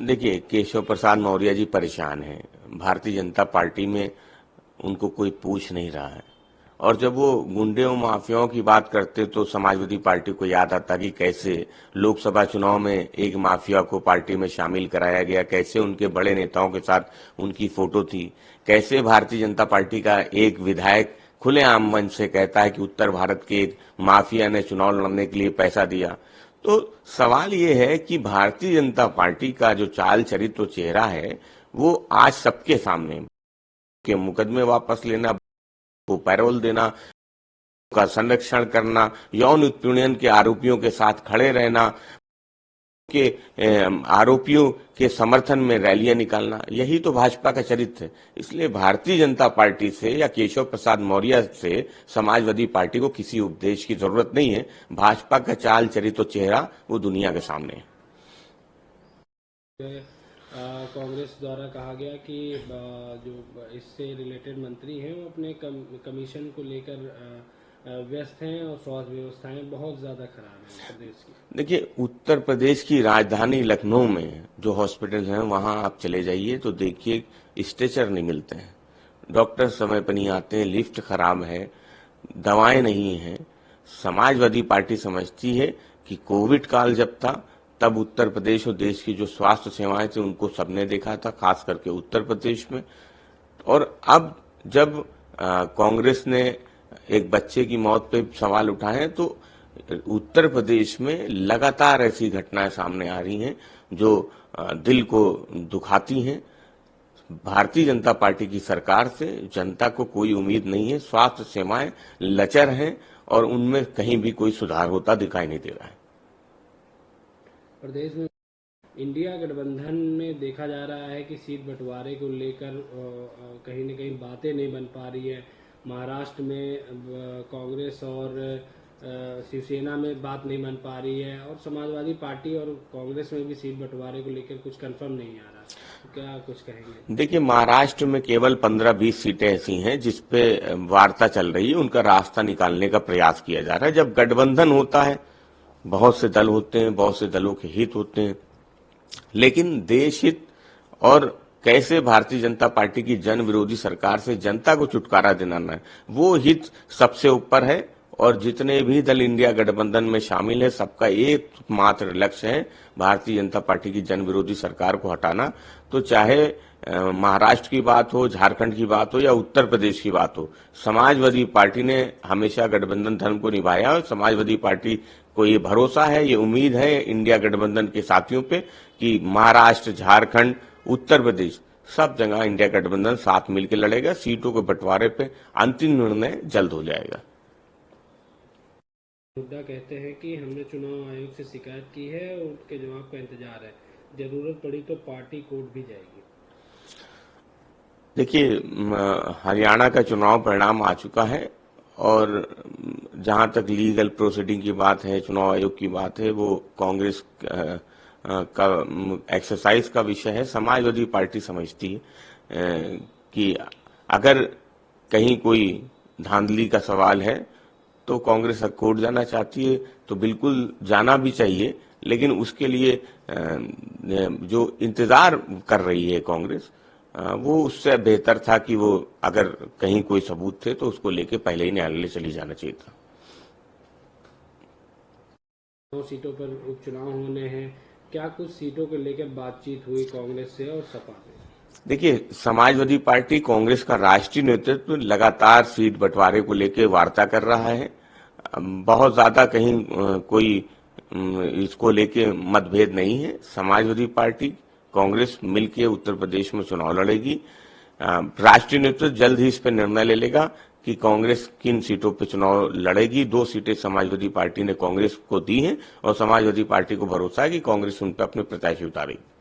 देखिए, केशव प्रसाद मौर्य जी परेशान हैं। भारतीय जनता पार्टी में उनको कोई पूछ नहीं रहा है। और जब वो गुंडे और माफियाओं की बात करते तो समाजवादी पार्टी को याद आता कि कैसे लोकसभा चुनाव में एक माफिया को पार्टी में शामिल कराया गया, कैसे उनके बड़े नेताओं के साथ उनकी फोटो थी, कैसे भारतीय जनता पार्टी का एक विधायक खुलेआम मंच से कहता है कि उत्तर भारत के एक माफिया ने चुनाव लड़ने के लिए पैसा दिया। तो सवाल ये है कि भारतीय जनता पार्टी का जो चाल चरित्र चेहरा है वो आज सबके सामने है। के मुकदमे वापस लेना, को पैरोल देना, का संरक्षण करना, यौन उत्पीड़न के आरोपियों के साथ खड़े रहना, के आरोपियों के समर्थन में रैलियां निकालना, यही तो भाजपा का चरित्र है। इसलिए भारतीय जनता पार्टी से या केशव प्रसाद मौर्य से समाजवादी पार्टी को किसी उपदेश की जरूरत नहीं है। भाजपा का चाल चरित्र चेहरा वो दुनिया के सामने है। कांग्रेस द्वारा कहा गया कि जो इससे रिलेटेड मंत्री हैं वो अपने कमीशन को लेकर व्यस्त हैं और स्वास्थ्य व्यवस्थाएं बहुत ज्यादा खराब हैं प्रदेश की। देखिए, उत्तर प्रदेश की राजधानी लखनऊ में जो हॉस्पिटल हैं वहां आप चले जाइए तो देखिए स्ट्रेचर नहीं मिलते हैं, डॉक्टर समय पर नहीं आते हैं, लिफ्ट खराब है, दवाएं नहीं हैं। समाजवादी पार्टी समझती है कि कोविड काल जब था तब उत्तर प्रदेश और देश की जो स्वास्थ्य सेवाएं थी उनको सबने देखा था, खास करके उत्तर प्रदेश में। और अब जब कांग्रेस ने एक बच्चे की मौत पे सवाल उठाए हैं तो उत्तर प्रदेश में लगातार ऐसी घटनाएं सामने आ रही हैं जो दिल को दुखाती हैं। भारतीय जनता पार्टी की सरकार से जनता को कोई उम्मीद नहीं है, स्वास्थ्य सेवाएं लचर हैं और उनमें कहीं भी कोई सुधार होता दिखाई नहीं दे रहा है। प्रदेश में इंडिया गठबंधन में देखा जा रहा है कि सीट बंटवारे को लेकर कहीं न कहीं बातें नहीं बन पा रही है। महाराष्ट्र में कांग्रेस और शिवसेना में बात नहीं बन पा रही है और समाजवादी पार्टी और कांग्रेस में भी सीट बंटवारे को लेकर कुछ कंफर्म नहीं आ रहा। तो क्या कुछ कहेंगे? देखिए, महाराष्ट्र में केवल 15-20 सीटें ऐसी हैं जिसपे वार्ता चल रही है, उनका रास्ता निकालने का प्रयास किया जा रहा है। जब गठबंधन होता है, बहुत से दल होते हैं, बहुत से दलों के हित होते हैं, लेकिन देश हित और कैसे भारतीय जनता पार्टी की जन विरोधी सरकार से जनता को छुटकारा दिलाना है, वो हित सबसे ऊपर है। और जितने भी दल इंडिया गठबंधन में शामिल है सबका एकमात्र लक्ष्य है भारतीय जनता पार्टी की जन विरोधी सरकार को हटाना। तो चाहे महाराष्ट्र की बात हो, झारखंड की बात हो या उत्तर प्रदेश की बात हो, समाजवादी पार्टी ने हमेशा गठबंधन धर्म को निभाया और समाजवादी पार्टी को ये भरोसा है, ये उम्मीद है इंडिया गठबंधन के साथियों पे कि महाराष्ट्र, झारखंड, उत्तर प्रदेश सब जगह इंडिया गठबंधन साथ मिलकर लड़ेगा। सीटों के बंटवारे पे अंतिम निर्णय जल्द हो जाएगा। हुड्डा कहते हैं कि हमने चुनाव आयोग से शिकायत की है और उनके जवाब का इंतजार है, जरूरत पड़ी तो पार्टी कोर्ट भी जाएगी। देखिए, हरियाणा का चुनाव परिणाम आ चुका है और जहां तक लीगल प्रोसीडिंग की बात है, चुनाव आयोग की बात है, वो कांग्रेस का एक्सरसाइज का विषय है। समाजवादी पार्टी समझती है कि अगर कहीं कोई धांधली का सवाल है तो कांग्रेस कोर्ट जाना चाहती है तो बिल्कुल जाना भी चाहिए, लेकिन उसके लिए जो इंतजार कर रही है कांग्रेस, वो उससे बेहतर था कि वो अगर कहीं कोई सबूत थे तो उसको लेके पहले ही न्यायालय चली जाना चाहिए था। 9 सीटों पर उपचुनाव होने हैं, क्या कुछ सीटों को लेकर बातचीत हुई कांग्रेस से और सपा से? देखिए, समाजवादी पार्टी कांग्रेस का राष्ट्रीय नेतृत्व लगातार सीट बंटवारे को लेकर वार्ता कर रहा है। बहुत ज्यादा कहीं कोई इसको लेके मतभेद नहीं है। समाजवादी पार्टी कांग्रेस मिलकर उत्तर प्रदेश में चुनाव लड़ेगी। राष्ट्रीय नेतृत्व जल्द ही इस पर निर्णय ले लेगा कि कांग्रेस किन सीटों पर चुनाव लड़ेगी। 2 सीटें समाजवादी पार्टी ने कांग्रेस को दी हैं और समाजवादी पार्टी को भरोसा है कि कांग्रेस उन पर अपने प्रत्याशी उतारेगी।